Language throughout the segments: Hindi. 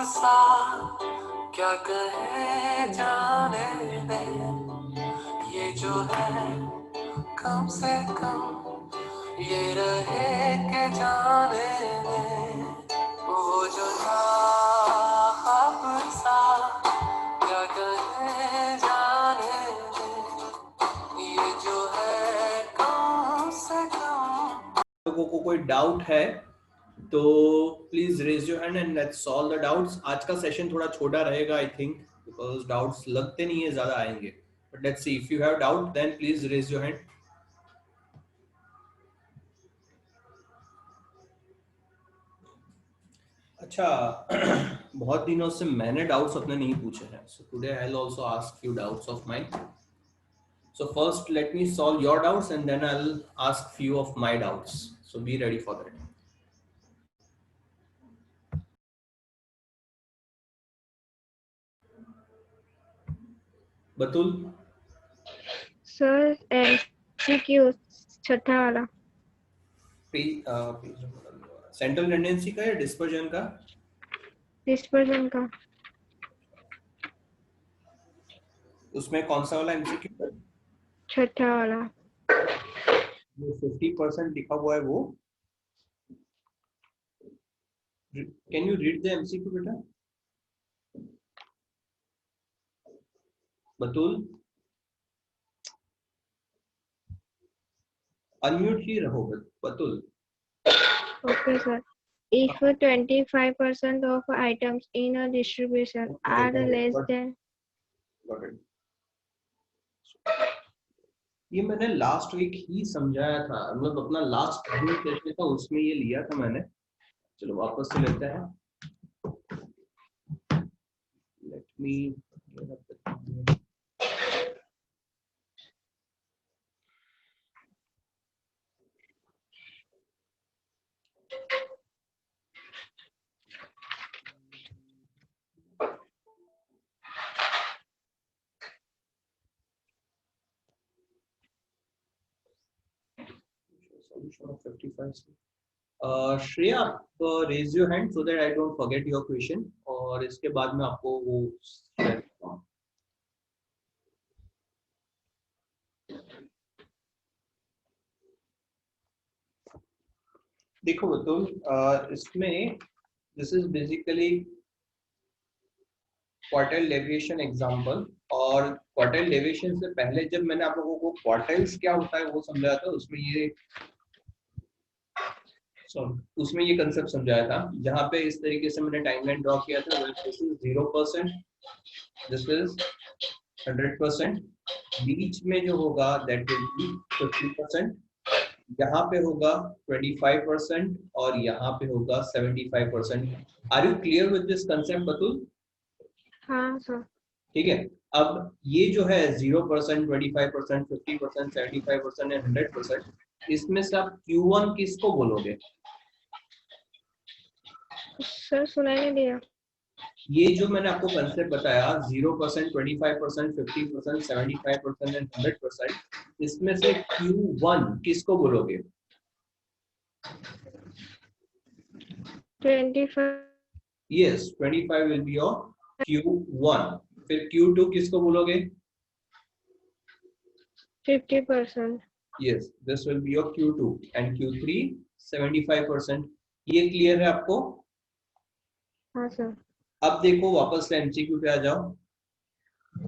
सा क्या कहे जाने दे, ये जो है कम से कम ये रहे के जाने दे, वो जो था ख्वाब सा क्या कहे जाने दे, ये जो है कम से कम। लोगों को कोई डाउट है तो please raise your hand and let's solve the doubts. आज का सेशन थोड़ा छोटा रहेगा आई थिंक, बिकॉज डाउट्स लगते नहीं है ज्यादा आएंगे, but let's see if you have doubt then please raise your hand. अच्छा बहुत दिनों से मैंने डाउट्स अपने नहीं पूछे हैं, so today I will also ask you doubts of mine. So first let me solve your doubts and then I will ask few of my doubts, so be ready for that. Batul sir MCQ छठा वाला सेंट्रल टेंडेंसी का या डिस्पर्जन का? डिस्पर्जन का। उसमें कौन सा वाला एमसीक्यू? छठा वाला। जो 50% लिखा हुआ है वो, can you read the MCQ बेटा? बतुल अनम्यूट ही रहो Batul. Okay, sir. If 25% of items in a distribution are less than, ये मैंने लास्ट वीक ही समझाया था, मतलब अपना लास्ट सेशन था उसमें ये लिया था मैंने। चलो वापस से लेते हैं। Let me solution of 55. Shreya आप raise your hand so that I don't forget your question, और इसके बाद में आपको वो शेयर करता हूं। देखो बतुल, इसमें this is basically quartile deviation example, और क्वार्टाइल डेविएशन से पहले जब मैंने आप लोगों को क्वार्टाइल्स क्या होता है वो समझाया था, उसमें ये कंसेप्ट समझाया था, जहां पे इस तरीके से मैंने टाइमलाइन ड्रॉ किया था। दिस इज 0%, दिस इज 100%, बीच में जो होगा दैट विल बी 50%, यहाँ पे होगा 25% और यहाँ पे होगा 75%। Are you clear with this concept Batul? हाँ सर। ठीक है, अब ये जो है 0%, 25%, 50%, 75% एंड 100%, इसमें से आप Q1 किसको बोलोगे? सर सुनाई नहीं दिया। ये जो मैंने आपको कंसेप्ट बताया 0%, 25%, 50%, 75% एंड 100%, इसमें से Q1 किसको बोलोगे? 25। Yes, 25 will be your Q1. फिर Q2 किसको बोलोगे? 50%। Yes, this will be your Q2 and Q3 75%। ये क्लियर है आपको? हाँ सर। अब देखो वापस से एमसीक्यू पे आ जाओ।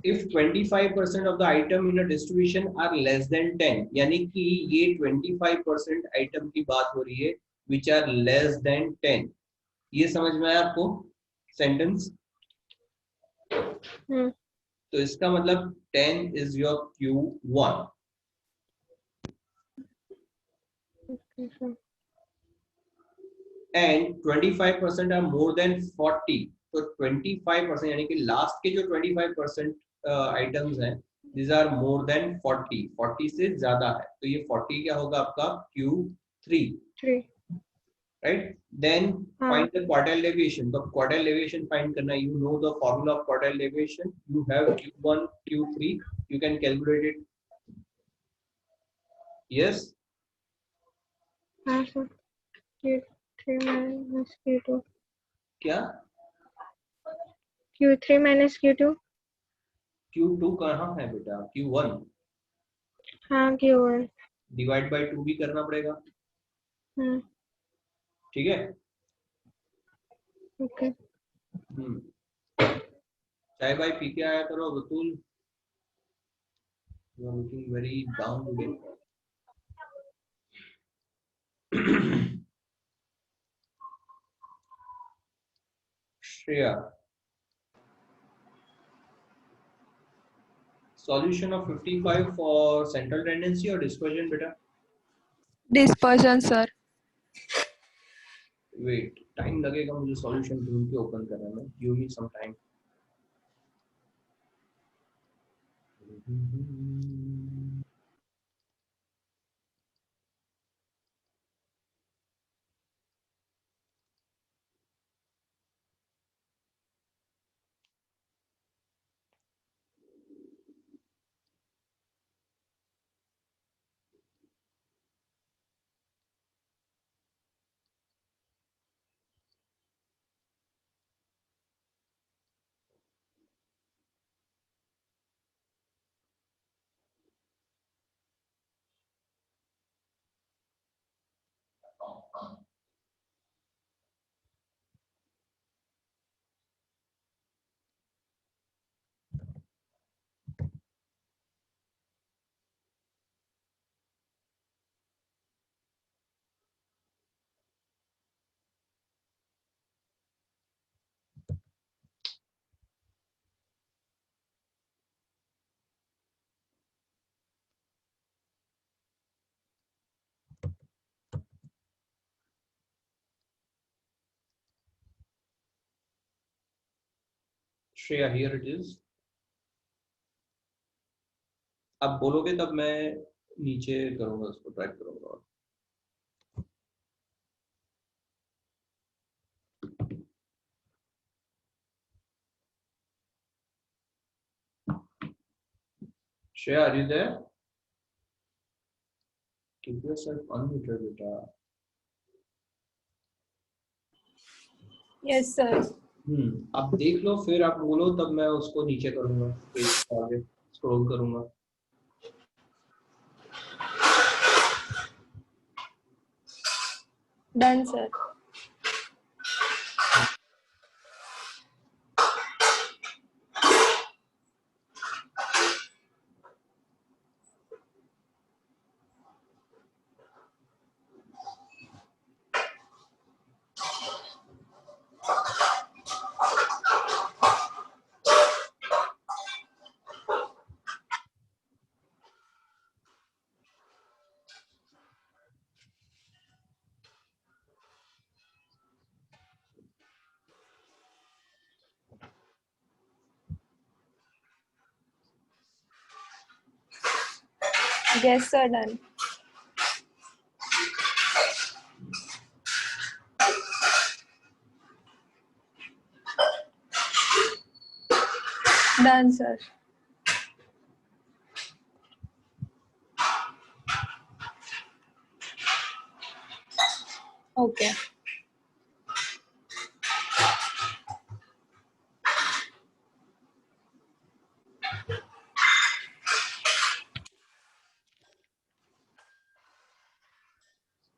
If 25% of the item in a distribution are less than 10, यानी कि ये 25% आइटम की बात हो रही है which are less than 10, ये समझ में आया आपको सेंटेंस? तो इसका मतलब 10 is your Q1 and 25% are more than 40, तो 25% यानी कि लास्ट के जो 25% आइटम्स हैं these are more than 40, 40 से ज्यादा है, तो ये 40 क्या होगा आपका Q3, right? Then find the quartile deviation। तो quartile deviation find करना, you know the formula of quartile deviation, you have Q1, Q3, you can calculate it। yes, हाँ सर। Q3 minus Q2। क्या Q3 minus Q2. Q2 कहाँ है बेटा? Q1 हाँ Q1. डिवाइड बाय 2 भी करना पड़ेगा, ठीक है? Okay. चाय बाय पी के आया करो Batool, you are looking very down today. Shreya, solution of 55 for central tendency or dispersion बेटा? Dispersion, sir. वेट, टाइम लगेगा मुझे सॉल्यूशन ढूंढ के ओपन करने में, give me some time. Shreya, here it is. आप बोलोगे तब मैं नीचे करूंगा, उसको ट्रैक करूंगा। Shreya, are you there? Keep yourself unmuted बेटा। Yes, sir. आप देख लो, फिर आप बोलो तब मैं उसको नीचे करूंगा, पेज पे आगे स्क्रॉल करूंगा। Done, sir. Yes, sir. Done. Done, sir. Okay.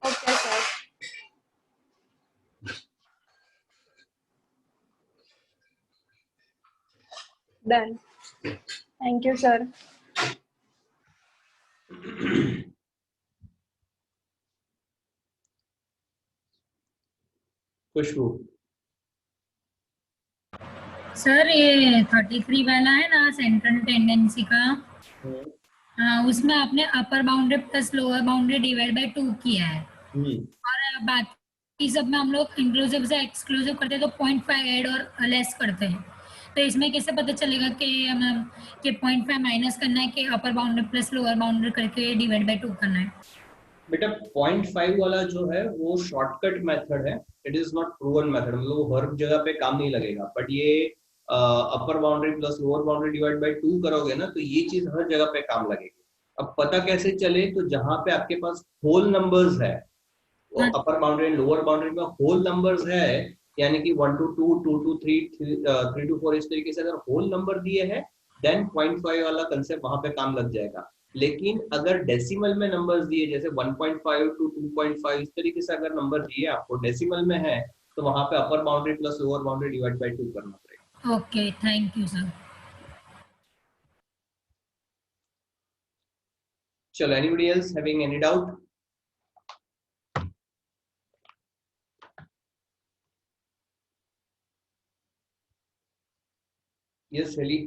Okay, sir. Done. Thank you, sir. Khushboo, sir ये 33 वाला है ना सेंट्रल टेंडेंसी का, उसमें आपने अपर boundary plus lower boundary divide by 2 किया है और बाकी सब में हम लोग इंक्लूसिव से एक्सक्लूसिव करते हैं तो 0.5 ऐड और लेस करते हैं, तो इसमें कैसे पता चलेगा कि हमें कि 0.5 माइनस करना है कि अपर बाउंड्री प्लस लोअर बाउंड्री करके डिवाइड बाय 2 करना है? बेटा 0.5 वाला जो है वो शॉर्टकट मेथड है, it is not proven method, मतलब वो हर जगह पे काम नहीं लगेगा। बट ये अपर boundary plus lower boundary divide by 2 करोगे ना तो ये चीज हर जगह पे काम लगेगी। अब पता कैसे चले, तो जहां पे आपके पास होल नंबर्स है, अपर बाउंड्री एंड लोअर बाउंड्री में होल नंबर्स है, यानी कि 1 to 2, 2 to 3, 3 to 4 इस तरीके से अगर होल नंबर दिए हैं देन 0.5 वाला कंसेप्ट वहां पे काम लग जाएगा। लेकिन अगर डेसिमल में नंबर्स दिए जैसे 1.5 to 2.5 इस तरीके से अगर नंबर दिए आपको डेसिमल में है तो वहां पे upper boundary plus lower boundary divide by 2 करना पड़ेगा। Okay, thank you sir. चलो, anybody else having any doubt? Yes Heli.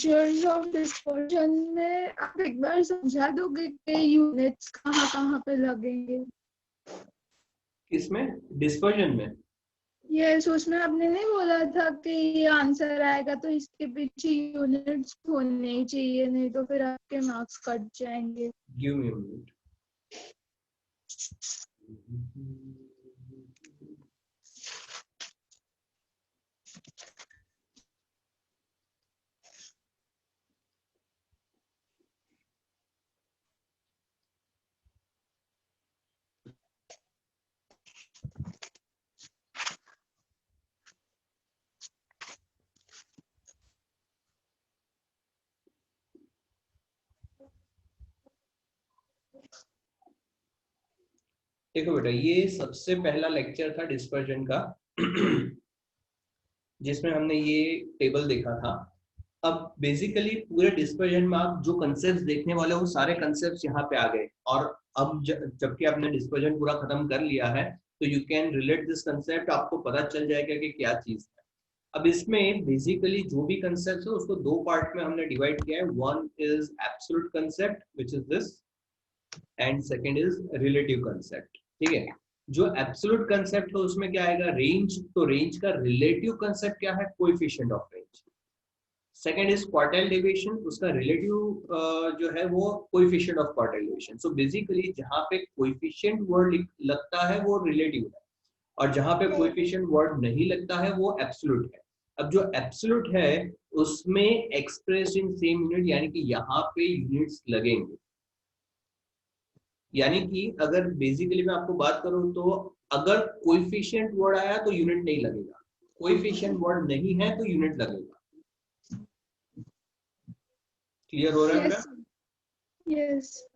Measures of dispersion में आप एक बार समझा दोगे कि यूनिट्स कहाँ कहाँ पे लगेंगे? किसमें? डिस्पर्जन में? यस, उसमें आपने नहीं बोला था कि ये आंसर आएगा तो इसके पीछे यूनिट्स होने ही चाहिए, नहीं तो फिर आपके मार्क्स कट जाएंगे। Give me a minute. देखो बेटा, ये सबसे पहला लेक्चर था डिस्पर्जन का जिसमें हमने ये टेबल देखा था। अब बेसिकली पूरे डिस्पर्जन में आप जो कंसेप्ट्स देखने वाले वो सारे कंसेप्ट्स यहाँ पे आ गए। और अब जबकि आपने डिस्पर्जन पूरा खत्म कर लिया है तो you can relate this concept, आपको पता चल जाएगा कि क्या चीज है। अब इसमें बेसिकली जो भी कंसेप्ट है उसको दो पार्ट में हमने डिवाइड किया है। One is absolute concept which is this, and second is relative concept. ठीक है, जो एब्सोल्यूट कंसेप्ट है उसमें क्या आएगा? रेंज। तो रेंज का रिलेटिव कंसेप्ट क्या है? Coefficient of range. Second is quartile deviation, उसका रिलेटिव जो है वो coefficient of quartile deviation. So basically जहां पे कोएफिशिएंट वर्ड लगता है वो रिलेटिव है, और जहां पे कोएफिशिएंट वर्ड नहीं लगता है वो एब्सोल्यूट है। अब जो एब्सोल्यूट है उसमें एक्सप्रेस्ड इन सेम यूनिट, यानी कि यहाँ पे यूनिट्स लगेंगे। यानी कि अगर बेसिकली मैं आपको बात करूं तो अगर कोएफिशिएंट वर्ड आया तो यूनिट नहीं लगेगा, कोएफिशिएंट वर्ड नहीं है तो यूनिट लगेगा। क्लियर हो रहा है बेटा? यस।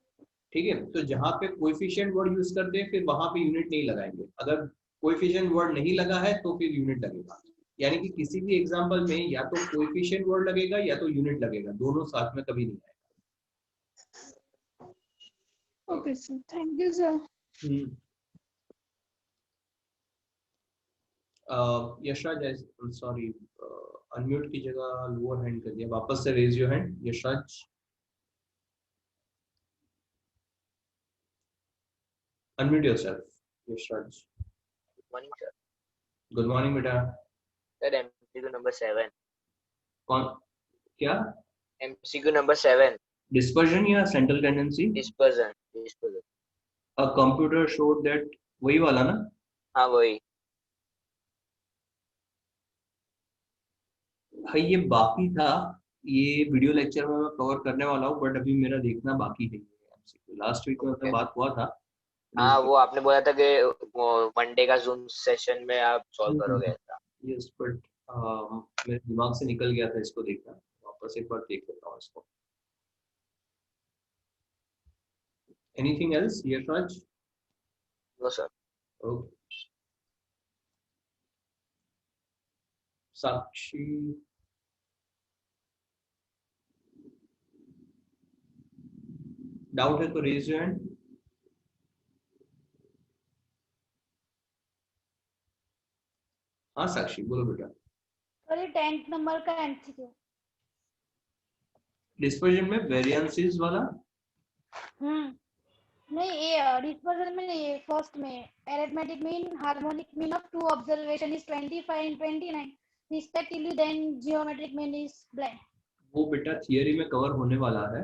ठीक है, तो जहां पे कोएफिशिएंट वर्ड यूज करते हैं फिर वहां पे यूनिट नहीं लगाएंगे। अगर कोएफिशिएंट वर्ड नहीं लगा है तो फिर यूनिट लगेगा। यानी कि किसी भी एग्जांपल में या तो कोएफिशिएंट वर्ड लगेगा या तो यूनिट लगेगा, दोनों साथ में कभी नहीं आएगा। Okay sir, thank you sir. Yashraj, sorry, unmute की जगह लोअर हैंड कर दिया, वापस से raise your hand Yashraj. Unmute yourself Yashraj. Morning sir. Good morning बेटा। Sir MCQ number 7। कौन? क्या? MCQ number 7। डिस्पर्जन या central tendency? Dispersion. A computer showed that, वही वाला ना? हाँ वही। भाई ये बाकी था, ये वीडियो लेक्चर में मैं कवर करने वाला हूँ, बट अभी मेरा देखना बाकी है। लास्ट वीक में अपना बात हुआ था। हाँ वो आपने बोला था कि मंडे का जूम सेशन में आप सॉल्व करोगे ऐसा। यस, बट मेरे दिमाग से निकल गया था इसको देखना, वापस एक बार देख लेता हूँ इसको। Anything else Yashraj? No sir. Okay. Sakshi, doubt है तो रेज योर हैंड। हाँ साक्षी बोलो बेटा। अरे 10th नंबर का एमसीक्यू। डिस्पर्जन में वेरिएंसेस वाला? नहीं, ये डिस्पर्जन में नहीं, ये फर्स्ट में arithmetic mean harmonic mean of two observation is 25 and 29 respectively, then geometric mean is blank. वो बेटा थियरी में कवर होने वाला है।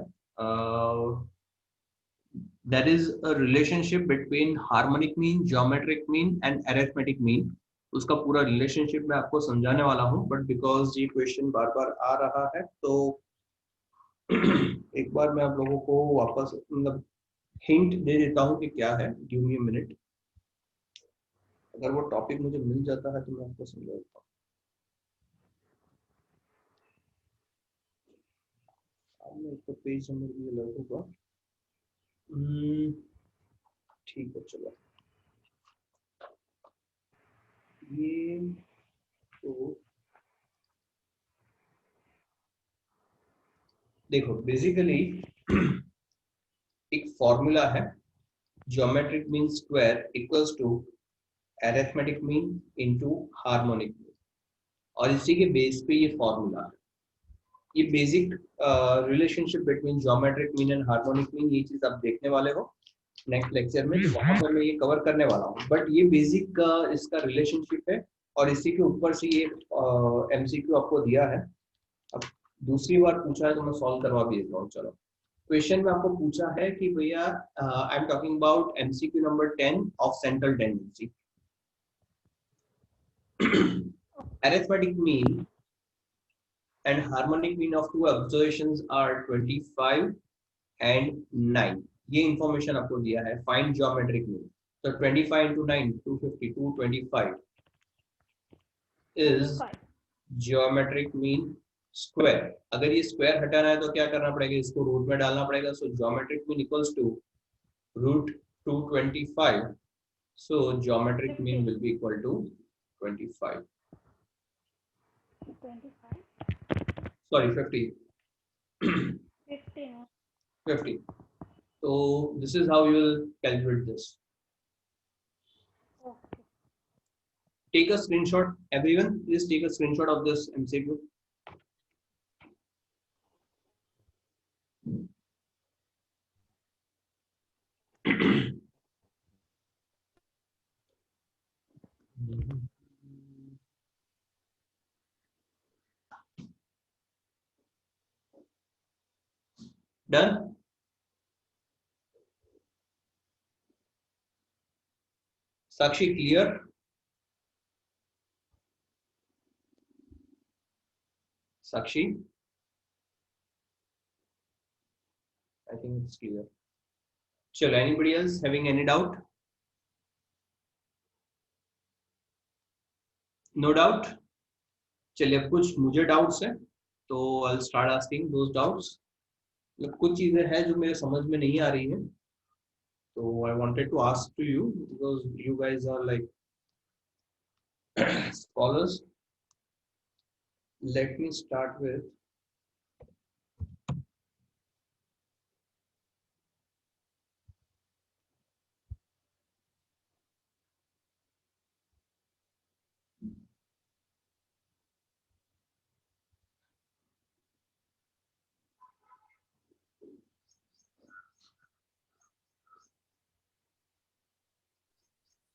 That is a relationship between harmonic mean, geometric mean and arithmetic mean. उसका पूरा रिलेशनशिप मैं आपको समझाने वाला हूँ, बट बिकॉज ये क्वेश्चन बार बार आ रहा है तो एक बार मैं आप लोगों को वापस मतलब हिंट दे देता हूँ कि क्या है। Give me a minute. अगर वो टॉपिक मुझे मिल जाता है तो मैं आपको समझा देता हूँ। अब मैं इसको पेज नंबर भी अलग होगा। ठीक है चलो, ये तो देखो बेसिकली एक फॉर्मूला है, geometric mean square equals to arithmetic mean into harmonic mean, और इसी के बेस पे ये फॉर्मूला है। ये basic relationship between geometric mean and harmonic mean, ये चीज आप देखने वाले हो नेक्स्ट लेक्चर में, तो वहां पर मैं ये कवर करने वाला हूँ। बट ये बेसिक इसका रिलेशनशिप है, और इसी के ऊपर से ये एमसीक्यू आपको दिया है। अब दूसरी बार पूछा है तो मैं सॉल्व करवा भी देता हूँ। चलो, क्वेश्चन में आपको पूछा है कि भैया I am talking about MCQ number 10 of central tendency. Arithmetic mean and harmonic mean of two observations are 25 and 9. ये information आपको दिया है, find geometric mean. So 25 into 9, 250, 225 is geometric mean square. अगर ये square हटाना है तो क्या करना पड़ेगा, इसको रूट में डालना पड़ेगा. So geometric mean equals to root 225. So geometric mean will be equal to 25. 25. Sorry, 50. 50. 50. So this is how you will calculate this. Okay. Take a screenshot, everyone. Please take a screenshot of this MCQ. Done. Sakshi, clear? Sakshi, I think it's clear. Chalo, anybody else having any doubt? No doubt? चलिए, अब कुछ मुझे डाउट्स हैं तो I'll start asking those doubts. कुछ चीजें हैं जो मेरे समझ में नहीं आ रही हैं, तो I wanted to ask to you because you guys are like scholars. Let me start with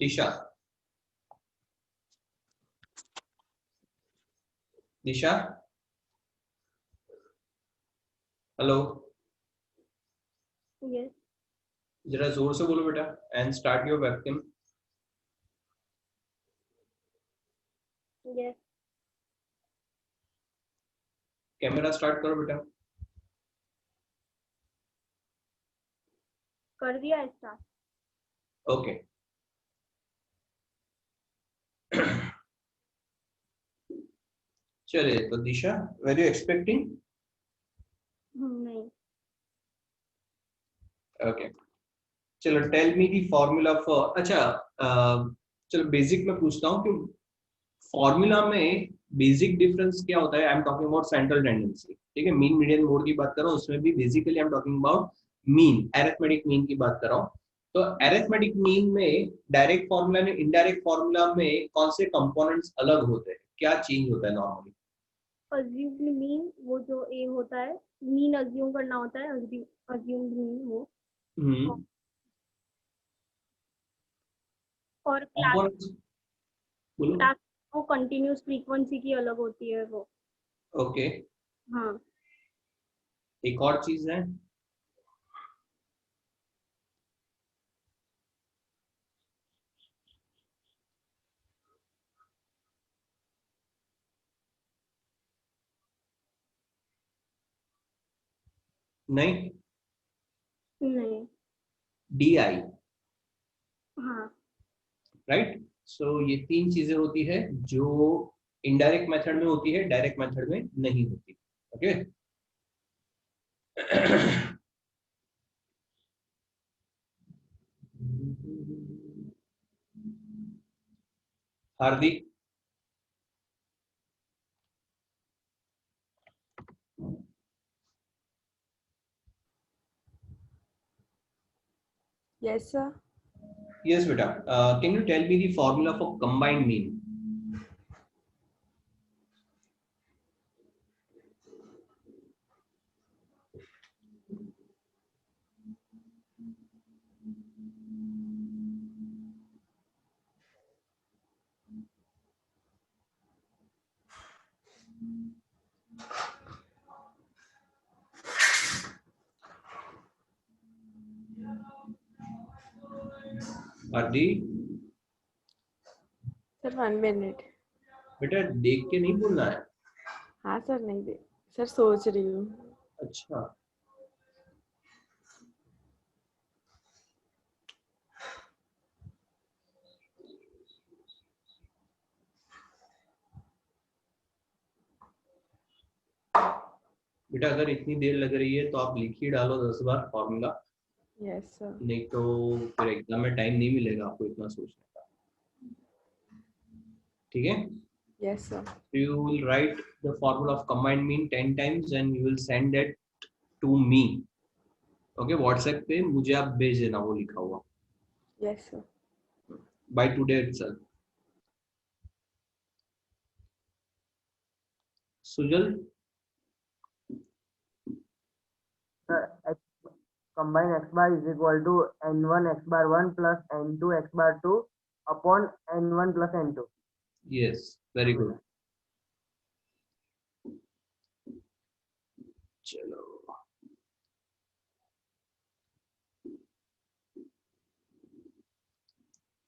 Disha. Disha, hello. Yes. जरा जोर से बोलो बेटा, and start your webcam. Yes. Camera start करो बेटा. कर दिया स्टार्ट. Okay. चलिए, तो दिशा, were you expecting? नहीं. Okay. चलो, tell me the formula for. अच्छा, चलो बेसिक में पूछता हूँ कि फॉर्मूला में बेसिक डिफरेंस क्या होता है. I am talking about central tendency, ठीक है. मीन मीडियन मोड की बात कर रहा हूँ, उसमें भी basically I am talking about mean, arithmetic mean की बात कर रहा हूँ. तो अरिथमेटिक मीन में डायरेक्ट फॉर्मूला में इनडायरेक्ट फॉर्मूला में कौन से कंपोनेंट्स अलग होते हैं, क्या चेंज होता है नॉर्मली? अज्यूम्ड मीन, वो जो ए होता है, मीन अज्यूम करना होता है, अज्यूम्ड मीन वो. और कंपोनेंट्स बोलो. क्लास वो कंटिन्यूस फ्रीक्वेंसी की अलग होती है वो. ओके. हाँ. एक और चीज है. नहीं. नहीं. DI, हाँ. राइट. सो ये 3 चीजें होती है जो इनडायरेक्ट मेथड में होती है, डायरेक्ट मेथड में नहीं होती। Okay Hardik, Yes, sir. Yes बेटा, can you tell me the formula for combined mean? Hardik Sir, 1 minute. बेटा देख के नहीं बोलना है। हाँ सर, नहीं दे सर, सोच रही हूँ। अच्छा बेटा, अगर इतनी देर लग रही है तो आप लिख ही डालो 10 बार फॉर्मूला, यस सर। नहीं तो फिर एग्जाम में टाइम नहीं मिलेगा आपको इतना सोचने का। ठीक है, yes sir. you will write the formula of combined mean 10 times and you will send it to me. Okay, WhatsApp पे मुझे आप भेज देना वो लिखा हुआ yes sir. by today itself. Sujal, combine x bar is equal to n1 x bar 1 plus n2 x bar 2 upon n1 plus n2. yes, very good. चलो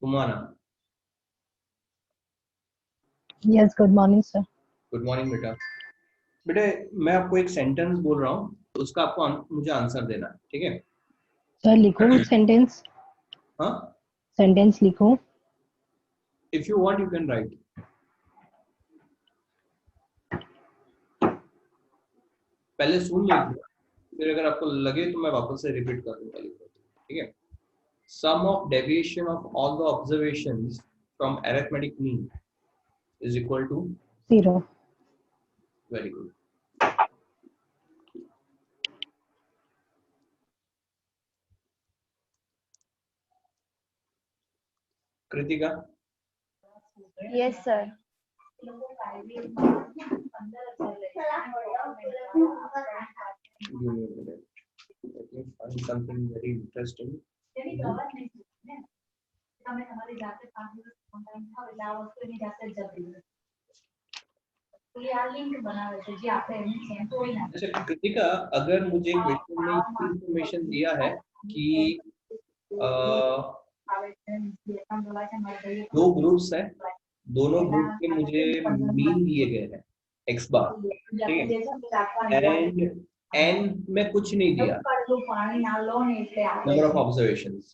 Kumara, Yes, good morning, sir. Good morning बेटा। बेटा मैं आपको एक सेंटेंस बोल रहा हूँ, उसका आपको मुझे आंसर देना है, ठीक है? सर लिखो सेंटेंस। हाँ, सेंटेंस लिखो। If you want you can write. पहले सुन लीजिए, फिर अगर आपको लगे तो मैं वापस से रिपीट कर दूंगा, ठीक है? Sum of deviation of all the observations from arithmetic mean is equal to 0. Very good. Kritika? Yes, sir. Give me a minute. Let me find something very interesting. अच्छा कृतिका, अगर मुझे क्वेश्चन में इंफॉर्मेशन दिया है कि 2 ग्रुप्स है, दोनों ग्रुप के मुझे मीन दिए गए हैं x बार, ठीक है, एंड n में कुछ नहीं दिया नंबर ऑफ ऑब्जर्वेशंस,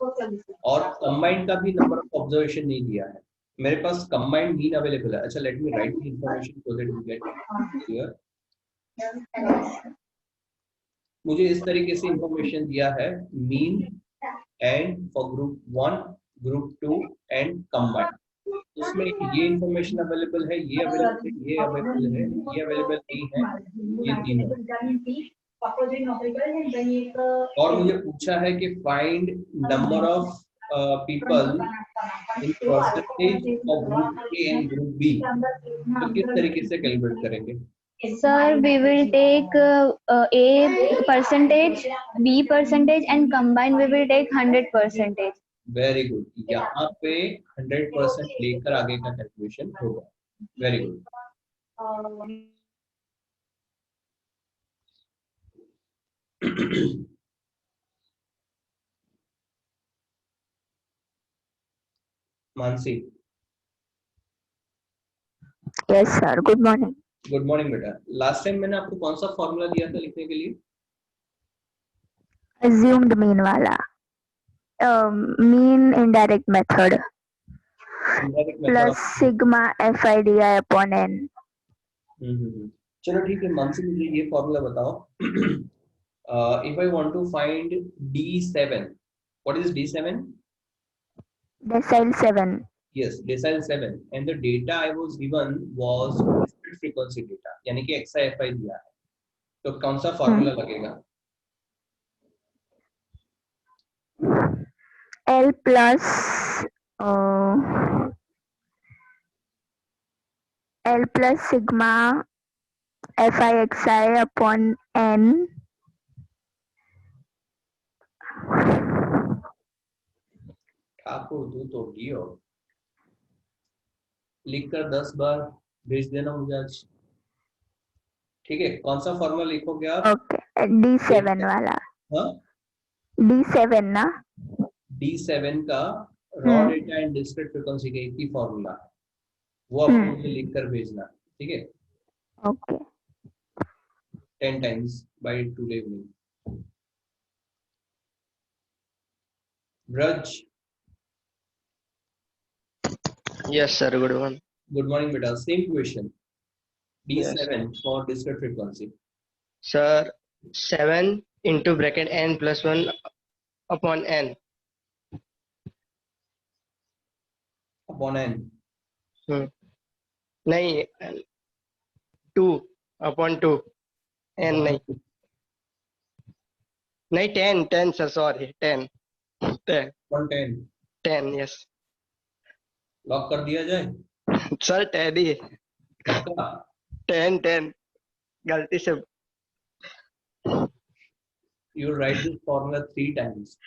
और कंबाइंड का भी नंबर ऑफ ऑब्जर्वेशन नहीं दिया है, मेरे पास कंबाइंड मीन अवेलेबल है। अच्छा let me right the information so that you get clear. मुझे इस तरीके से इंफॉर्मेशन दिया है, mean and for group 1, group 2 and combined, उसमें ये इंफॉर्मेशन अवेलेबल है, ये अवेलेबल है, ये अवेलेबल है, ये अवेलेबल नहीं है, ये तीनों। और मुझे पूछा है कि find number of people in percentage of group A and group B, तो किस तरीके से कैलकुलेट करेंगे? Sir, we will take A percentage, B percentage, and combine we will take 100%. Very good, यहाँ पे 100% लेकर आगे का कैलकुलेशन होगा। Very good. Mansi? Yes, sir. Good morning. Good morning बेटा। लास्ट टाइम मैंने आपको कौन सा फॉर्मूला दिया था लिखने के लिए? Assumed mean वाला, mean indirect method. Indirect method plus of sigma FIDI upon n. चलो ठीक है मानसी, मुझे ये फॉर्मूला बताओ. If I want to find D7, what is D7? Decile 7. Yes, decile 7, and the data I was given was discrete frequency data, यानी कि XIFI दिया है. तो कौन सा फॉर्मूला लगेगा? L plus L plus sigma FIXI upon n. Thakur तू तो गियो, लिखकर 10 बार भेज देना मुझे आज. ठीक है, कौन सा फॉर्मूला लिखोगे आप? ओके, D7 वाला. हाँ, D7 ना? D7 का raw data and discrete frequency का एक ही फॉर्मूला है, वो आपको मुझे लिखकर भेजना. ठीक है, okay. 10 times by today evening. Raj. Yes, sir. Good morning. Good morning, beta. Same question. D7 Yes. for discrete frequency. Sir, 7 into bracket n plus 1 upon n. Upon n. नहीं, 2 upon 2. n नहीं. नहीं, 10 sir, sorry, 10. 10. Upon 10. 10, yes. Lock कर दिया जाए? सर 10 ही. 10 गलती से. You write this formula 3 times.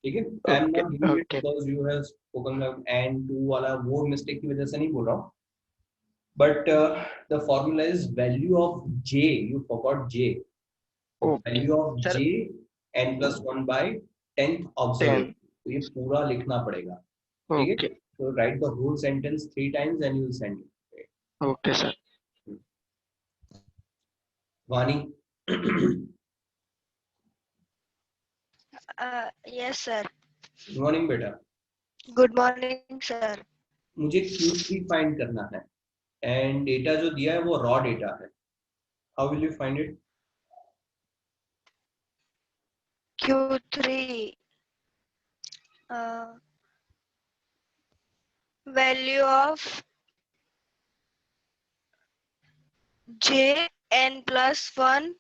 ठीक है? I am not giving it because you have spoken about and 2 वाला वो mistake की वजह से नहीं बोल रहा हूँ. But the formula is value of j. You forgot j. Value of j n plus 1 by 10th observation. तो ये पूरा लिखना पड़ेगा. ठीक है? So write the whole sentence 3 times and you will send it. Okay, sir. Vani. Yes, sir. Good morning, beta. Good morning, sir. मुझे Q3 find करना है and data जो दिया है वो raw data है. How will you find it? Q3 value of j n plus 1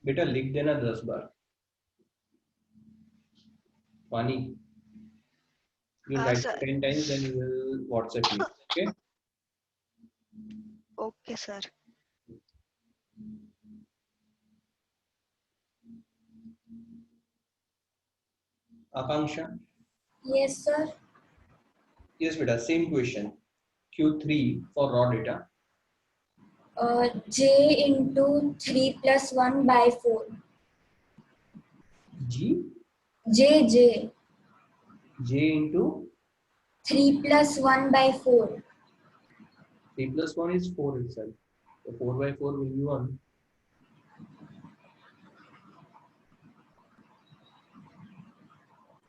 बेटा लिख देना 10 बार. Vani. You write sir. 10 times and you will WhatsApp me. Okay? Okay, sir. Akanksha. Yes, sir. Yes, beta. Same question. Q3 for raw data. J into 3 plus 1 by 4. G. J into 3 plus 1 by 4. 3 plus 1 is 4 itself. So 4 by 4 will be 1.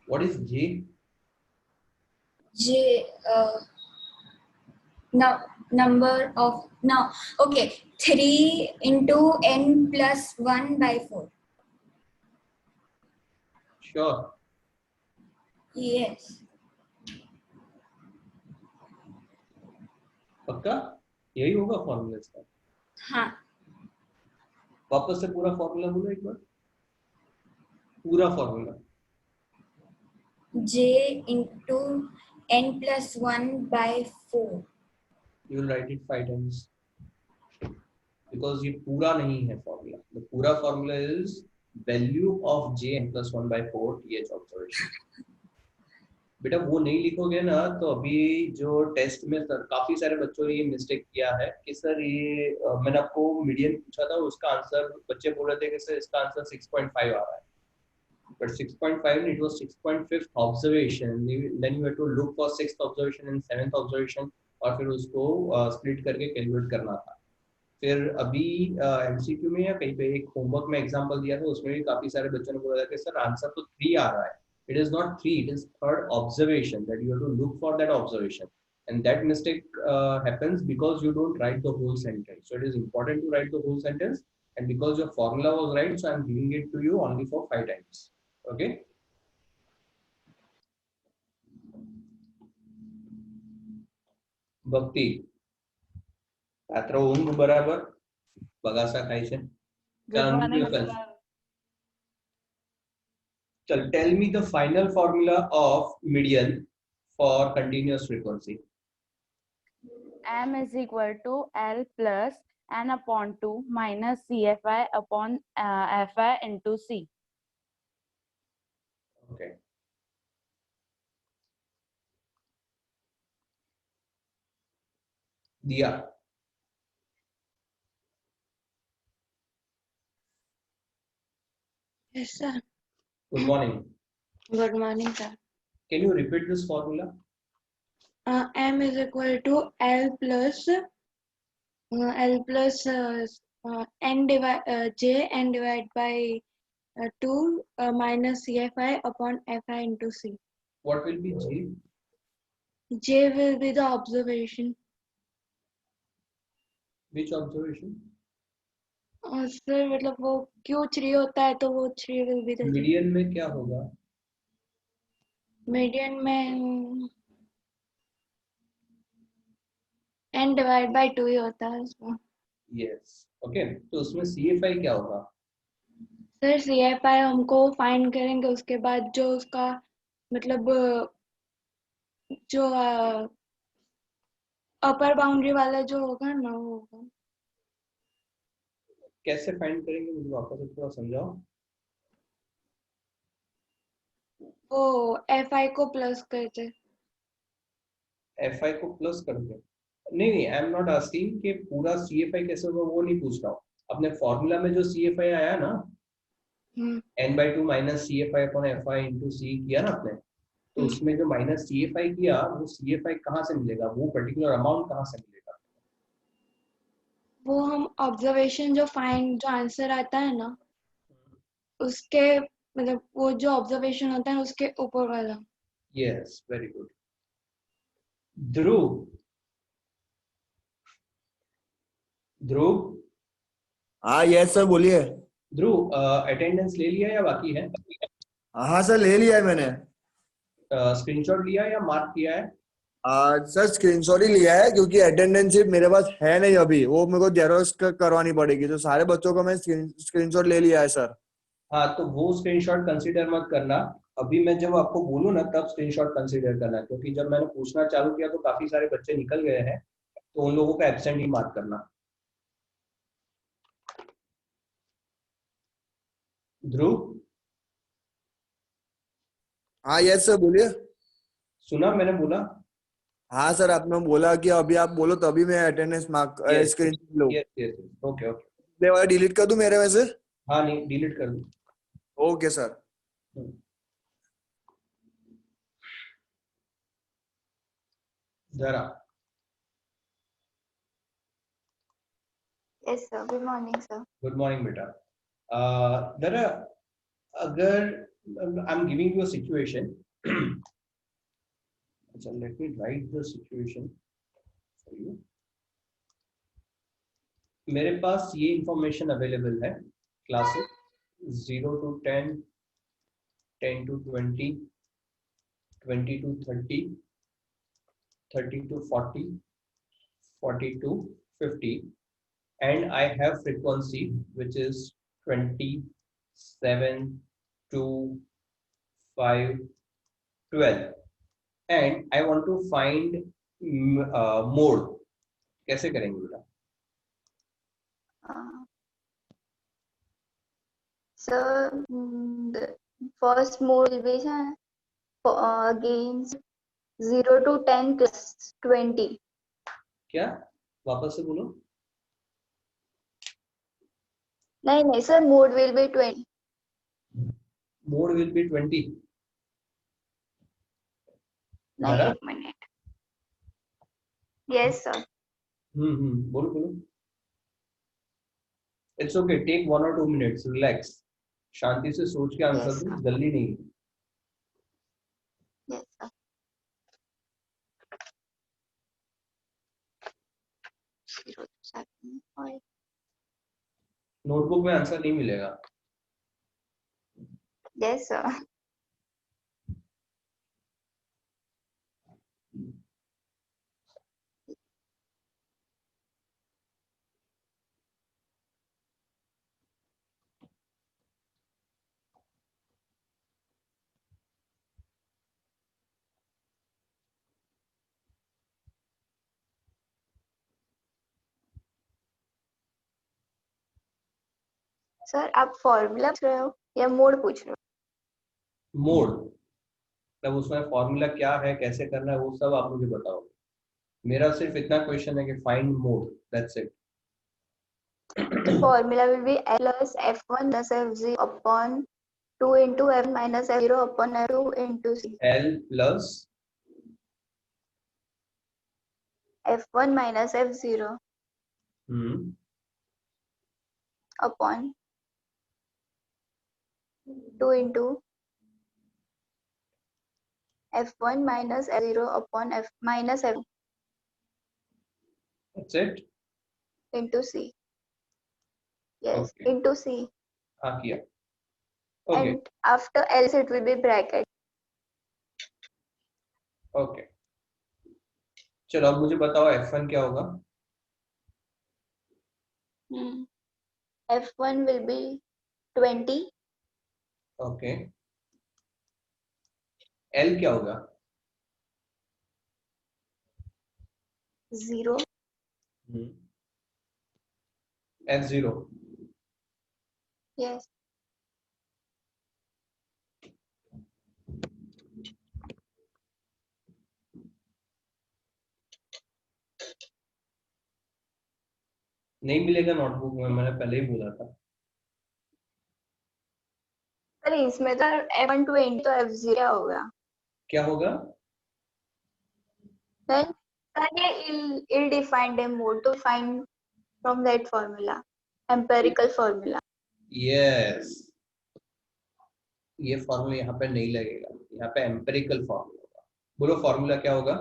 What is J? Number of now. Okay, 3 into n plus 1 by 4. Sure. Yes. पक्का यही होगा फॉर्मूला इसका? हाँ. वापस से पूरा फॉर्मूला बोलो एक बार. पूरा formula. J into n plus 1 by 4. You will write it 5 times because ये पूरा नहीं है फॉर्मूला. The पूरा formula is value of j n plus 1 by 4 th observation. बेटा वो नहीं लिखोगे ना तो अभी जो टेस्ट में सर काफी सारे बच्चों ने ये मिस्टेक किया है कि सर ये मैंने आपको मीडियन पूछा था उसका आंसर बच्चे बोल रहे थे कि सर इसका आंसर 6.5 आ रहा है. but 6.5 it was 6.5 observation, then you have to look for 6th observation and 7th observation और फिर उसको स्प्लिट करके कैलकुलेट करना था। फिर अभी एमसीक्यू में या कहीं पे एक होमवर्क में एग्जांपल दिया था, उसमें भी काफी सारे बच्चों ने बोला था कि सर आंसर तो 3 आ रहा है। It is not 3, it is 3rd observation that you have to look for that observation, and that mistake happens because you don't write the whole sentence. So it is important to write the whole sentence, and because your formula was right, so I am giving it to you only for 5 times. Okay. Bhakti, रात्र ઊંઘ બરાબર બગાસા ખાય છે? Good morning, sir. Chal, tell me the final formula of median for continuous frequency. M is equal to L plus N upon 2 minus CFI upon FI into C. Okay. Diya. Yes, sir. Good morning. Good morning, sir. Can you repeat this formula? M is equal to L plus N J N divided by 2 minus CFI upon FI into C. What will be J? J will be the observation. Which observation? Sir मतलब वो Q3 होता है तो वो 3 will be the मीडियन में क्या होगा? मीडियन में N divided by 2 ही होता है उसमें। Yes. Okay. तो उसमें CFI क्या होगा? सर CFI हमको फाइंड करेंगे, उसके बाद जो उसका मतलब जो अपर बाउंड्री वाला जो होगा ना वो होगा। कैसे फाइंड करेंगे मुझे वापस से थोड़ा समझाओ। वो FI को प्लस करते। FI को प्लस करते? नहीं, आई एम नॉट आस्किंग कि पूरा CFI कैसे होगा, वो नहीं पूछ रहा हूँ। अपने फॉर्मूला में जो CFI आया ना, n/2 minus CFI upon FI into C किया ना आपने, तो उसमें जो माइनस CFI किया वो CFI कहाँ से मिलेगा, वो पर्टिकुलर अमाउंट कहाँ से मिलेगा? वो हम ऑब्जर्वेशन जो आंसर आता है ना उसके मतलब वो जो ऑब्जर्वेशन होता है उसके ऊपर वाला। Yes, very good. ध्रुव, हाँ यस सर बोलिए। ध्रुव, अटेंडेंस ले लिया या बाकी है? हाँ सर ले लिया है मैंने। स्क्रीनशॉट लिया या मार्क किया है? सर स्क्रीनशॉट ही लिया है क्योंकि अटेंडेंस मेरे पास है नहीं अभी, वो मेरे को जेरोक्स करवानी पड़ेगी, तो सारे बच्चों को मैं स्क्रीनशॉट ले लिया है सर। हाँ, तो वो स्क्रीनशॉट कंसीडर मत करना, अभी मैं जब आपको बोलूँ ना तब स्क्रीनशॉट कंसीडर करना, क्योंकि जब मैंने पूछना चालू किया तो काफी सारे बच्चे निकल गए हैं, तो उन लोगों का एब्सेंट ही मार्क करना। ध्रुव? हाँ यस सर बोलिए। सुना मैंने बोला? हाँ सर आपने बोला कि अभी आप बोलो तभी मैं अटेंडेंस मार्क स्क्रीनशॉट लूं। Yes, okay. ये वाला डिलीट कर दूं मेरे में से? हाँ, नहीं डिलीट कर दूं। Okay sir. जरा। Yes sir, good morning sir. Good morning बेटा। जरा अगर I am giving you a situation, so let me write the situation for you. मेरे पास ये इंफॉर्मेशन अवेलेबल है, classes 0 to 10, 10 to 20, 20 to 30, 30 to 40, 40 to 50, and I have frequency which is 27, 2, 5, 12. And I want to find mode. कैसे करेंगे बेटा? So the first mode will be against 0 to 10 plus 20. क्या? वापस से बोलो। नहीं sir, mode will be 20. Mode will be 20. नहीं, Dhara? एक मिनट. Yes, sir. बोलो बोलो. It's okay. Take 1 or 2 minutes. Relax. शांति से सोच के आंसर दो. जल्दी नहीं. Yes, sir. नोटबुक में आंसर नहीं मिलेगा. Yes, sir. सर आप फॉर्मूला पूछ रहे हो या मोड पूछ रहे हो? मोड तब उसमें फॉर्मूला क्या है, कैसे करना है, वो सब आप मुझे बताओगे. मेरा सिर्फ इतना क्वेश्चन है कि find mode. That's it. Formula will be L plus F1 plus F0 upon 2 into F minus F0 upon F2 into C. L plus F1 minus F0 upon 2 into F1 minus F0 upon F minus F That's it. into C. Yes, Okay. into C. हाँ किया. Okay. And after else it will be bracket. Okay. चलो अब मुझे बताओ F1 क्या होगा. F1 will be 20. Okay. L क्या होगा. 0. F0. Yes. नहीं मिलेगा नोटबुक में, मैंने पहले ही बोला था. अरे इसमें तो F1 20 तो F0 क्या होगा? क्या होगा. Then ये ill-defined mode to find from that formula, empirical formula. Yes. ये फॉर्मूला यहाँ पे नहीं लगेगा, यहाँ पे एम्पेरिकल फॉर्मूला होगा. बोलो फॉर्मूला क्या होगा.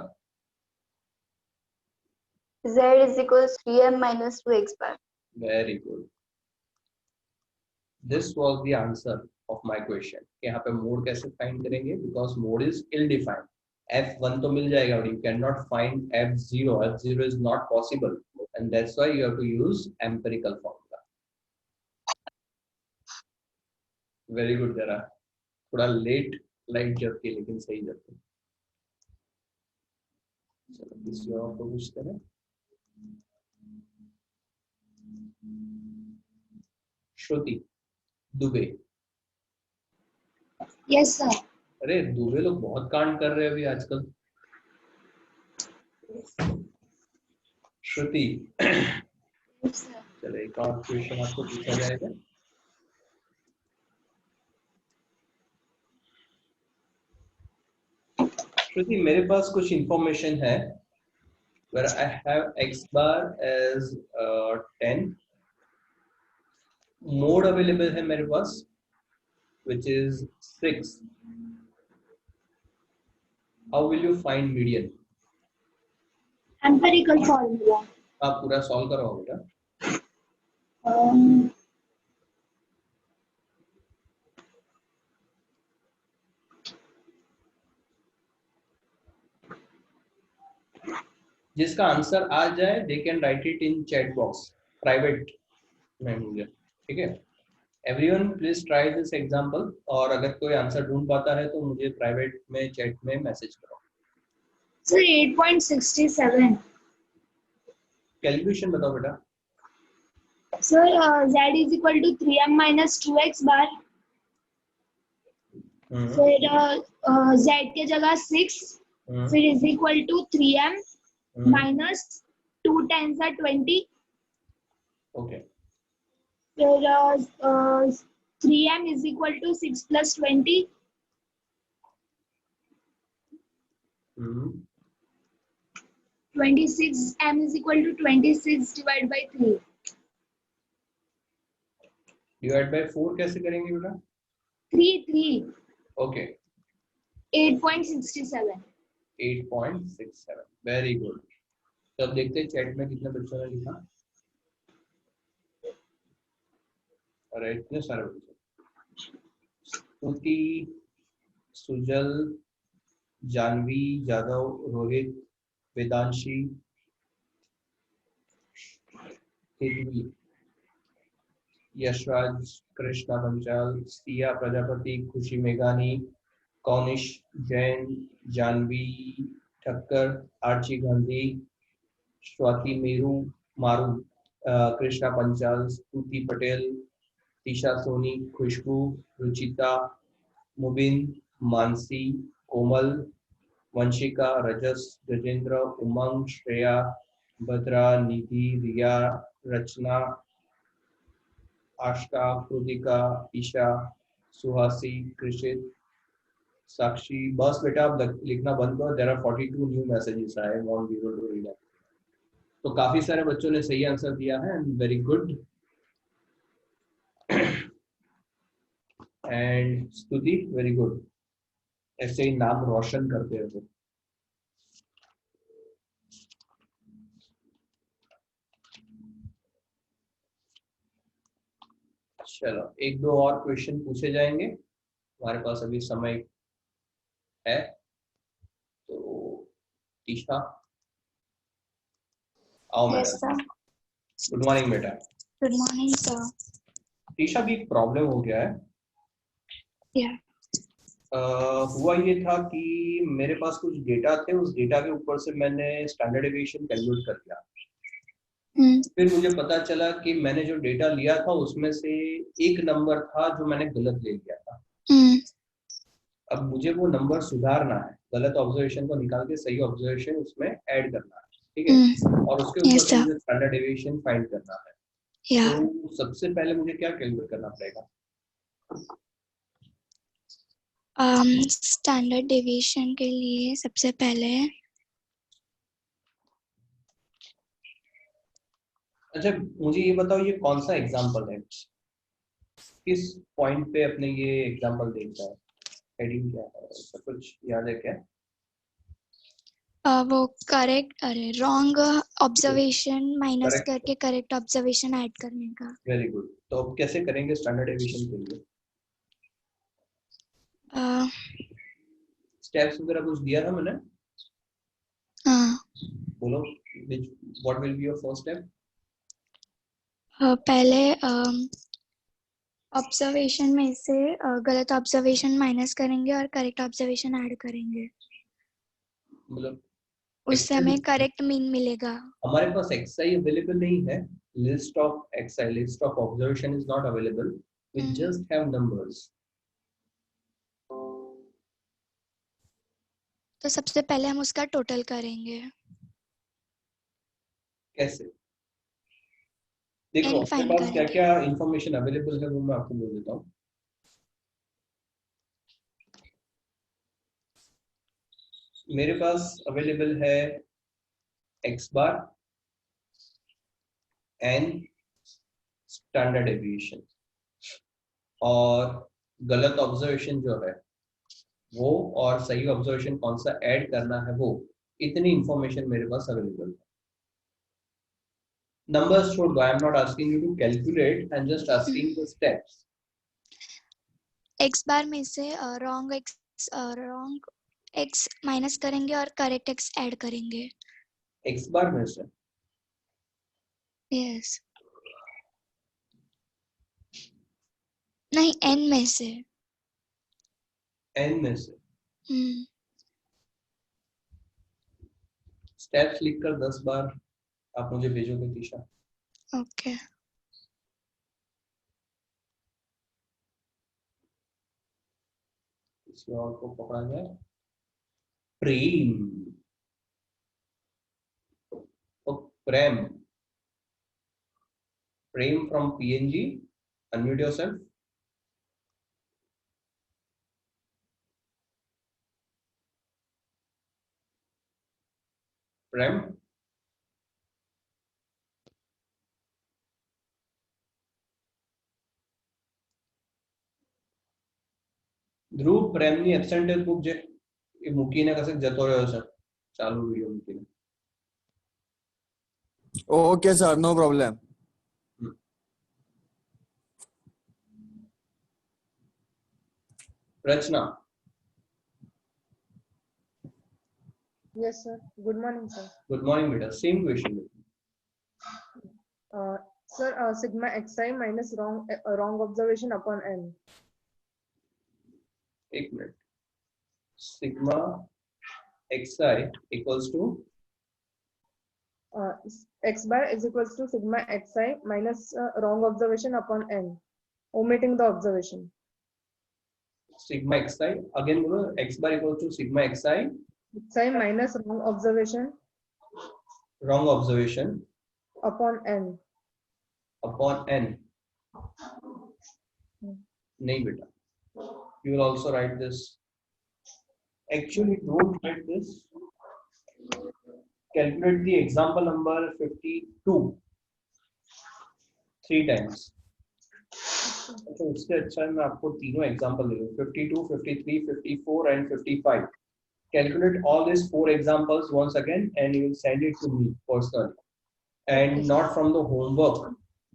Z is equals 3m minus 2x bar. Very good. This was the answer of my question. यहाँ पे मोड कैसे फाइंड करेंगे, because mode is ill defined. F1 तो मिल जाएगा, but you cannot find F0. F0 is not possible, and that's why you have to use empirical formula. Very good, Dara. थोड़ा लेट लाइट जब के, लेकिन सही जब के. चलो किसी और को पूछते हैं. श्रुति दुबे. Yes sir. अरे दुबे लोग बहुत कांड कर रहे हैं अभी आजकल. श्रुति चलो एक और क्वेश्चन आपको पूछा जाएगा. श्रुति मेरे पास कुछ इंफॉर्मेशन है. where I have x bar as 10. Mode available है मेरे पास which is 6. How will you find median? Empirical formula. आप पूरा सॉल्व करो बेटा. जिसका आंसर आ जाए they can write it in chat box private में मुझे. ठीक है. Everyone please try this example. और अगर कोई आंसर ढूंढ पाता है तो मुझे प्राइवेट में चैट में मैसेज करो. सर 8.67. कैलकुलेशन बताओ बेटा. Sir z is equal to 3m minus 2x bar. फिर z के जगह 6, फिर is equal to 3m minus 2 times are 20. Okay. फिर 3m is equal to 6 plus 20. 26m is equal to 26 divided by 3. Divide by 4 कैसे करेंगे बेटा? 3. ओके 8.67. 8.67 very good. तो अब देखते हैं चैट में कितने बच्चों ने लिखा। अरे इतने सारे बच्चे। स्तुति, सुजल, जानवी, जादव, रोहित, वेदांशी, हितवी, यशराज, कृष्णा पंचाल, सिया प्रजापति, खुशी मेघानी, कौनिश, जैन, जानवी ठक्कर, आर्ची गांधी, स्वाति मारू, कृष्णा पंचाल, स्तुति पटेल, तीशा सोनी, खुशबू, रुचिता, मुबिन, मानसी, कोमल, वंशिका, रजस, गजेंद्र, उमंग, श्रेया, भद्रा, निधि, रिया, रचना, आशा, कृतिका, ईशा, सुहासी, कृषित, साक्षी। बस बेटा आप लिखना बंद करो। There are 42 new messages. I want be able to read that. तो काफी सारे बच्चों ने सही आंसर दिया है and very good. And Stuti very good. ऐसे ही नाम रोशन करते रहो। चलो एक दो और क्वेश्चन पूछे जाएंगे, हमारे पास अभी समय है। तो ईशा आओ मैडम। गुड मॉर्निंग बेटा। Good morning sir. ईशा भी एक प्रॉब्लम हो गया है। हुआ ये था कि मेरे पास कुछ डेटा थे, उस डेटा के ऊपर से मैंने स्टैंडर्ड डेविएशन कैलकुलेट कर दिया। फिर मुझे पता चला कि मैंने जो डेटा लिया था उसमें से एक नंबर था जो मैंने गलत ले लिया था। अब मुझे वो नंबर सुधारना है, गलत ऑब्जर्वेशन को निकाल के सही ऑब्जर्वेशन उसमें ऐड करना है, ठीक है। और उसके ऊपर से मुझे स्टैंडर्ड डेविएशन फाइंड करना है। तो सबसे पहले मुझे क्या कैलकुलेट करना पड़ेगा? स्टैंडर्ड डेविएशन के लिए सबसे पहले अच्छा मुझे ये बताओ ये कौन सा एग्जांपल है, किस पॉइंट पे अपने ये एग्जांपल देखता है? हेडिंग क्या है, सब कुछ याद है क्या? वो करेक्ट, अरे रॉन्ग ऑब्जर्वेशन माइनस करके करेक्ट ऑब्जर्वेशन ऐड करने का। Very good. तो अब कैसे करेंगे स्टैंडर्ड डेविएशन के लिए? स्टेप्स वगैरह कुछ दिया था मैंने? हाँ बोलो what will be your first step? पहले ऑब्जर्वेशन में से गलत ऑब्जर्वेशन माइनस करेंगे और करेक्ट ऑब्जर्वेशन ऐड करेंगे, मतलब उससे हमें करेक्ट मीन मिलेगा। हमारे पास एक्सआई अवेलेबल नहीं है, list of x i, list of observation is not available, we just have numbers. तो सबसे पहले हम उसका टोटल करेंगे। कैसे? देखो अपने पास क्या क्या इंफॉर्मेशन अवेलेबल है वो मैं आपको बोल देता हूँ। मेरे पास अवेलेबल है x bar and standard deviation, और गलत ऑब्जर्वेशन जो है वो और सही ऑब्जर्वेशन कौन सा ऐड करना है वो, इतनी इंफॉर्मेशन मेरे पास अवेलेबल है। Numbers छोड़ दो, I am not asking you to calculate, I am just asking the steps. x बार में से रॉन्ग x माइनस करेंगे और करेक्ट x ऐड करेंगे। x बार में से? यस नहीं, n में से। n में से? स्टेप्स लिखकर 10 बार आप मुझे भेजोगे तीशा? ओके। किसी और को पकड़ा जाए? प्रेम, तो Prem, Prem from PNG, unmute yourself. Prem, Dhruv प्रेमनी एब्सेंट बुक जे મૂકીને કશે જતો રહ્યો છે ચાલુ વિડિયો મૂકીને. Okay, sir. No problem. Rachna. Yes, sir. Good morning, sir. Good morning, बेटा. Same question. Sir, sigma xi minus wrong observation upon n. एक minute. Sigma xi equals to X bar is equals to sigma xi minus wrong observation upon n, omitting the observation. sigma xi again बोलो. X bar equals to sigma xi minus wrong observation upon n. नहीं बेटा. You will also write this. Actually, don't write this. Calculate the example number 52 3 times. अच्छा, उससे अच्छा मैं आपको तीनों एग्जांपल दे दूं. 52, 53, 54 and 55. Calculate all these 4 examples once again and you will send it to me personally and not from the homework.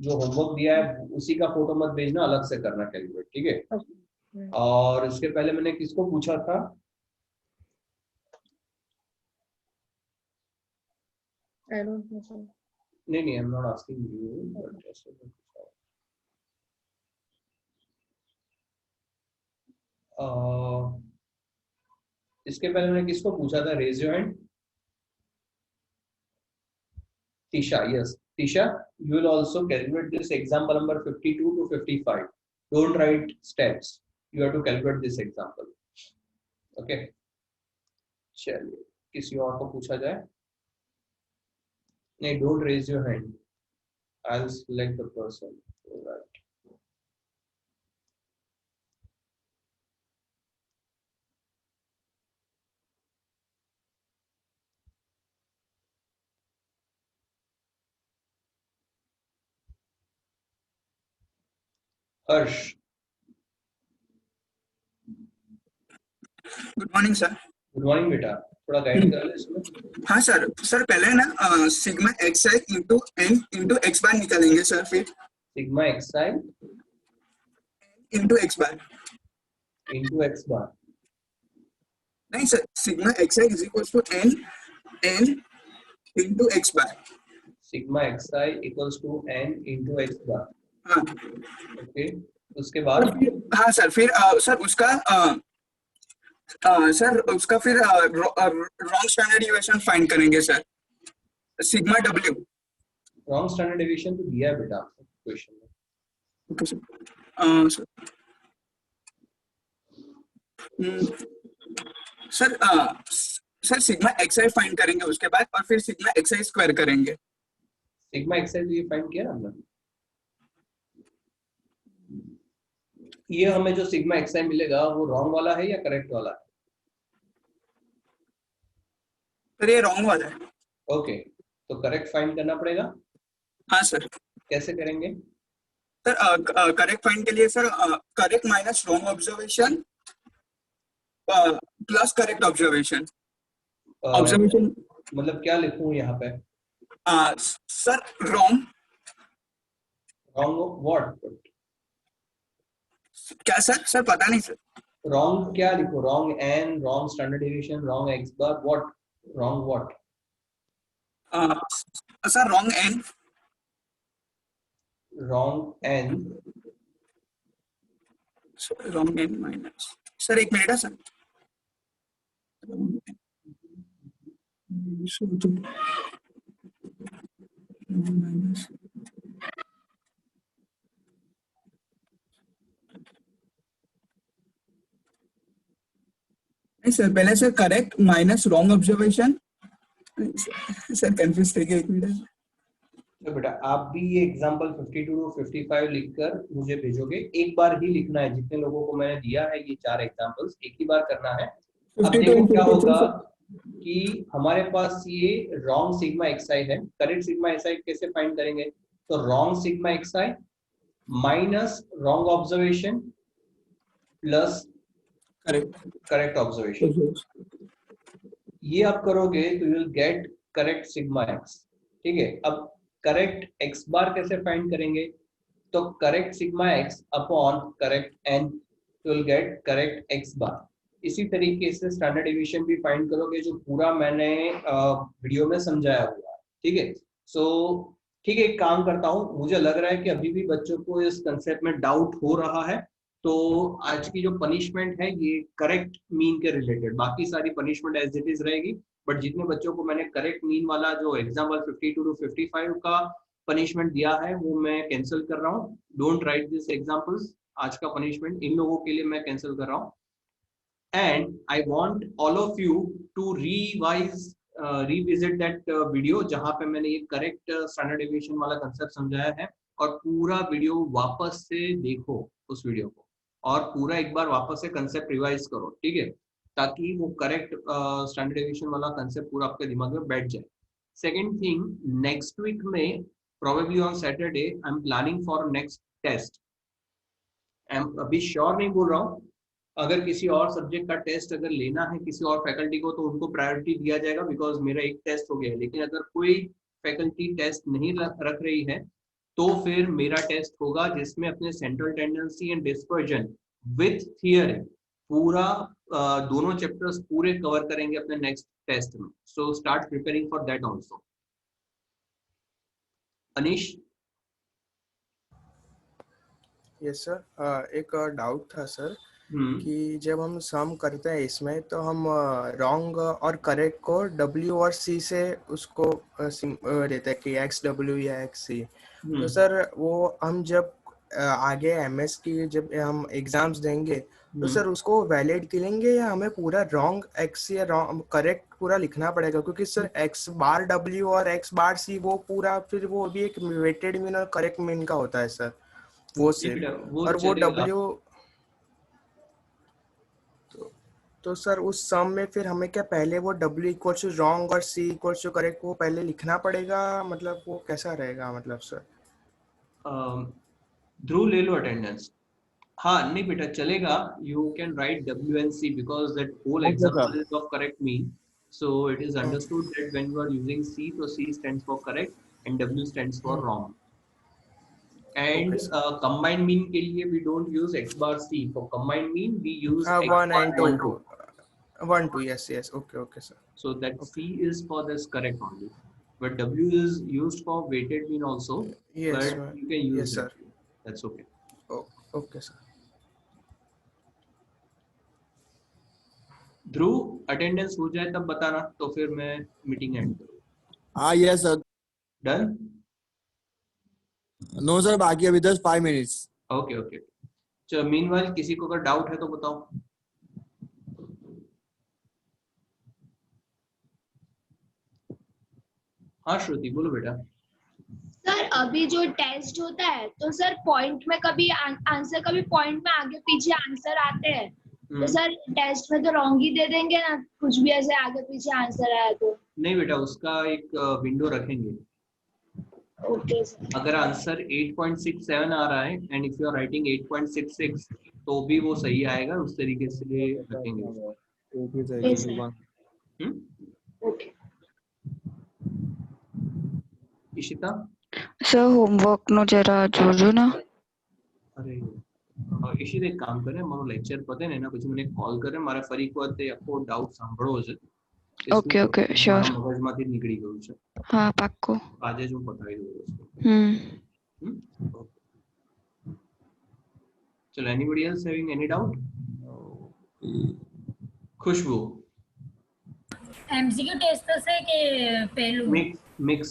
जो होमवर्क दिया है उसी का फोटो मत भेजना, अलग से करना कैलकुलेट. ठीक है. और इसके पहले मैंने किसको पूछा था? I don't know, sir. नहीं, I'm not asking you, but just इसके पहले मैंने किसको पूछा था? Raise your hand. Tisha, yes. Tisha, you will also calculate this example number 52 to 55. Don't write steps. You have to calculate this example. Okay. चलिए, किसी और को पूछा जाए? नहीं, don't raise your hand. I'll select the person. Right. Harsh. Good morning sir. Good morning बेटा. थोड़ा गाइड कर ले इसमें. हाँ सर. सर पहले ना sigma xi into n into x bar निकालेंगे सर. फिर sigma xi into x bar. नहीं sir, sigma xi is equals to n into x bar. Sigma xi equals to n into x bar. हाँ. ओके. उसके बाद हाँ सर. फिर सर उसका सर उसका फिर रॉन्ग स्टैंडर्ड डिविएशन फाइंड करेंगे sir. Sigma w. Wrong standard deviation तो दिया है बेटा क्वेश्चन में. Okay sir. Sir sir sigma xi find करेंगे उसके बाद और फिर सिग्मा xi स्क्वायर करेंगे. सिग्मा xi तो ये फाइंड किया हमने. ये हमें जो सिग्मा xi मिलेगा वो रॉन्ग वाला है या करेक्ट वाला है? सर ये रॉन्ग वाला है. ओके. तो करेक्ट फाइंड करना पड़ेगा. हाँ सर. कैसे करेंगे सर? करेक्ट फाइंड के लिए sir correct minus wrong observation plus correct observation. मतलब क्या लिखूं यहाँ पे? Sir wrong what? क्या सर? सर पता नहीं सर. रॉन्ग क्या लिखो? Wrong n, wrong standard deviation, wrong x bar, what? Wrong what? Sir wrong n. Wrong n. Wrong n minus. Sir एक मिनट है सर. माइनस. सर पहले sir correct minus wrong observation. Sir confuse थे क्या? एक मिनट. तो बेटा आप भी ये एग्जांपल 52 टू 55 लिखकर मुझे भेजोगे. एक बार ही लिखना है. जितने लोगों को मैंने दिया है ये 4 एग्जांपल्स एक ही बार करना है. अब देखो क्या होगा. कि हमारे पास ये रॉन्ग सिग्मा एक्सआई है, करेक्ट सिग्मा एक्सआई कैसे फाइंड करेंगे? तो wrong sigma XI minus wrong observation plus correct observation, ये आप करोगे तो you will get correct sigma x. ठीक है, अब करेक्ट एक्स बार कैसे फाइंड करेंगे? तो correct sigma X upon correct N, you will get correct X bar. इसी तरीके से स्टैंडर्ड डिवीजन भी फाइंड करोगे, जो पूरा मैंने वीडियो में समझाया हुआ है। ठीक है, सो ठीक है, एक काम करता हूँ, मुझे लग रहा है कि अभी भी बच्चों को इस कंसेप्ट में डाउट हो रहा है, तो आज की जो पनिशमेंट है ये करेक्ट मीन के रिलेटेड, बाकी सारी पनिशमेंट एज इट इज रहेगी, बट जितने बच्चों को मैंने करेक्ट मीन वाला जो एग्जाम्पल 52 to 55 का पनिशमेंट दिया है वो मैं कैंसिल कर रहा हूँ। डोंट राइट दिस एग्जाम्पल्स, आज का पनिशमेंट इन लोगों के लिए मैं कैंसिल कर रहा हूँ। And I want all of you to revisit that video जहां पे मैंने ये करेक्ट स्टैंडर्ड डेविएशन वाला कंसेप्ट समझाया है, और पूरा वीडियो वापस से देखो उस वीडियो को, और पूरा एक बार वापस से कंसेप्ट रिवाइज करो। ठीक है, ताकि वो करेक्ट स्टैंडर्ड डेविएशन वाला कंसेप्ट पूरा आपके दिमाग में बैठ जाए। सेकेंड थिंग, नेक्स्ट वीक में probably on Saturday I am planning for next test. अभी श्योर नहीं बोल रहा हूँ, अगर किसी और सब्जेक्ट का टेस्ट अगर लेना है किसी और फैकल्टी को तो उनको प्रायोरिटी दिया जाएगा, बिकॉज मेरा एक टेस्ट हो गया है। लेकिन अगर कोई फैकल्टी टेस्ट नहीं रख रही है तो फिर मेरा टेस्ट होगा, जिसमें अपने central tendency and dispersion with theory पूरा दोनों चैप्टर्स पूरे कवर करेंगे अपने नेक्स्ट टेस्ट में। So start preparing for that also. Anish? Yes sir, एक डाउट था सर कि जब हम सम करते हैं इसमें तो हम रॉन्ग और करेक्ट को W और C से उसको देते हैं कि XW या XC। तो सर वो हम जब आगे MS की जब हम एग्जाम्स देंगे तो सर उसको वैलिड करेंगे या हमें पूरा रॉन्ग X या रॉन्ग करेक्ट पूरा लिखना पड़ेगा? क्योंकि सर X बार W और X बार C वो पूरा फिर वो भी एक वेटेड मीन और करेक्ट मीन का होता है सर, वो से और वो W। तो सर उस सम में फिर हमें क्या पहले वो W इक्वल्स टू रॉन्ग और C इक्वल्स टू करेक्ट वो पहले लिखना पड़ेगा? मतलब वो कैसा रहेगा मतलब सर? ध्रुव ले लो अटेंडेंस। हाँ नहीं बेटा चलेगा, you can write W and C because that whole example is of correct mean, so it is understood that when you are using C, so C stands for correct and W stands for wrong. And combined mean के लिए we don't use X bar C, for combined mean we use X 1 bar and 2. 1 2, yes okay sir. So that C is for this correct only, but W is used for weighted mean also. Yes but sir. You can use yes sir. That's okay. Okay sir. Dhruv attendance हो जाए तब बताना, तो फिर मैं मीटिंग एंड करूँ। हाँ yes sir. Done? No sir, बाकी अभी 5 मिनट्स। ओके चलो, मीनवाइल किसी को अगर डाउट है तो बताओ। हाँ श्रुति बोलो बेटा। सर अभी जो टेस्ट होता है तो सर पॉइंट में कभी आंसर कभी पॉइंट में आगे पीछे आंसर आते हैं, तो सर टेस्ट में तो रॉन्ग ही दे देंगे ना, कुछ भी ऐसे आगे पीछे आंसर आया तो? नहीं बेटा, उसका एक विंडो रखेंगे। ओके अगर आंसर 8.67 आ रहा है and if you are writing 8.66 तो भी वो सही आएगा, उस तरीके से रखेंगे। ओके इशिता सर होमवर्क नो जरा જોજો ना। अरे ઈશિત એક કામ કરે, મારો લેક્ચર પતે ને એના પછી મને કોલ કરે, મારે ફરી એક વખત આખો ડાઉટ સાંભળવો છે। ઓકે શ્યોર, મગજમાંથી નીકળી ગયું છે। હા પાક્કો, આજે જ હું પતાવી દઉં। ચલો, anybody else having any doubt? Khushboo MCQ test હશે કે પહેલું? મિક્સ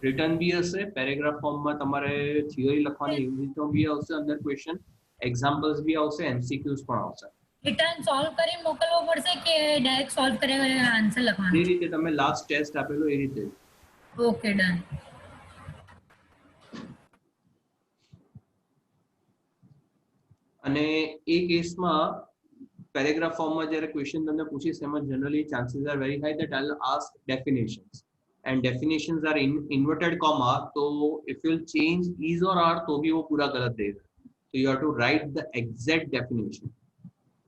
रिटर्न भी હશે, પેરેગ્રાફ ફોર્મમાં તમારે થિયરી લખવાની એવી રીતનો બી આવશે, અંદર ક્વેશ્ચન એક્ઝામ્પલ્સ બી આવશે, એમસીક્યુઝ પણ આવશે। રિટર્ન સોલ્વ કરીને મોકલવો પડશે કે ડાયરેક્ટ સોલ્વ કરીને આન્સર લખવાનો? જે રીતે તમે લાસ્ટ ટેસ્ટ આપેલો એ રીતે। Okay done. અને એ કેસમાં પેરેગ્રાફ ફોર્મમાં જ્યારે ક્વેશ્ચન તમને પૂછીશ એમાં generally chances are very high that I'll ask definitions and definitions are in inverted comma, तो if you'll change is or are तो भी वो पूरा गलत देगा. So you have to write the exact definition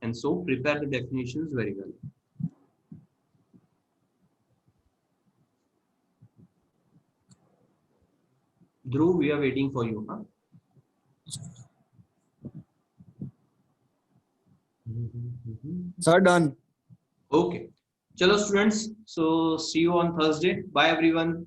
and so prepare the definitions very well. Dhruv, we are waiting for you, huh? Sir, done. Okay. Chalo students, so see you on Thursday. Bye everyone.